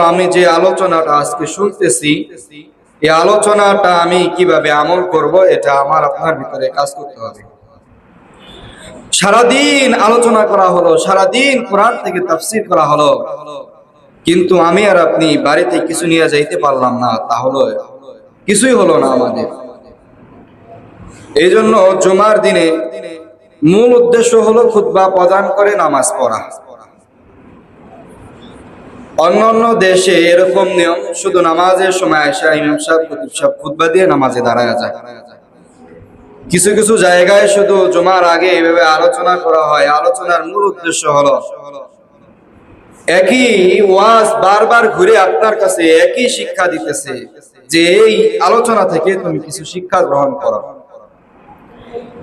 আমি যে আলোচনাটা আজকে শুনতেছি, এই আলোচনাটা আমি কিভাবে আমল করব, এটা আমার আপনার ভিতরে কাজ করতে হবে। সারাদিন আলোচনা করা হলো, সারাদিন কোরআন থেকে তাফসীর করা হলো, কিন্তু আমি আর আপনি বাড়িতে কিছু নিয়ে যাইতে পারলাম না, তাহলে কিছুই হলো না আমাদের। এই জন্য জুমার দিনে মূল উদ্দেশ্য হলো খুতবা প্রদান করে নামাজ পড়া। অন্যান্য দেশে এরকম নিয়ম, শুধু নামাজের সময় আয়েশা ইমাম সাহেব খতিব সাহেব খুতবা দিয়ে নামাজে দাঁড়ায় যায়। কিছু কিছু জায়গায় শুধু জুমার আগে এইভাবে আলোচনা করা হয়। আলোচনার মূল উদ্দেশ্য হলো একই ওয়াজ বারবার ঘুরে আপনার কাছে একই শিক্ষা দিতেছে যে এই আলোচনা থেকে তুমি কিছু শিক্ষা গ্রহণ করো,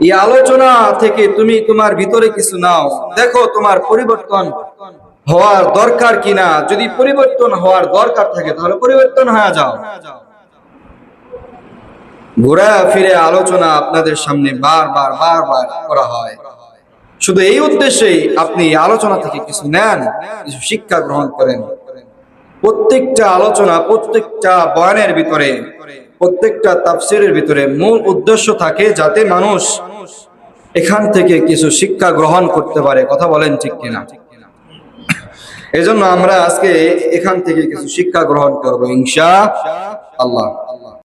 এই আলোচনা থেকে তুমি তোমার ভিতরে কিছু নাও, দেখো তোমার পরিবর্তন হওয়ার দরকার কিনা। যদি পরিবর্তন হওয়ার দরকার থাকে তাহলে পরিবর্তন হয়ে যাও। ঘোরা ফিরে আলোচনা আপনাদের সামনে বারবার বারবার করা হয় শুধু এই উদ্দেশ্যেই আপনি আলোচনা থেকে কিছু নেন, কিছু শিক্ষা গ্রহণ করেন। প্রত্যেকটা আলোচনা, প্রত্যেকটা বয়ানের ভিতরে, প্রত্যেকটা তাফসীরের ভিতরে মূল উদ্দেশ্য থাকে যাতে মানুষ এখান থেকে কিছু শিক্ষা গ্রহণ করতে পারে। কথা বলেন ঠিক কিনা? এজন্য আমরা আজকে এখান থেকে কিছু শিক্ষা গ্রহণ করব ইনশাআল্লাহ।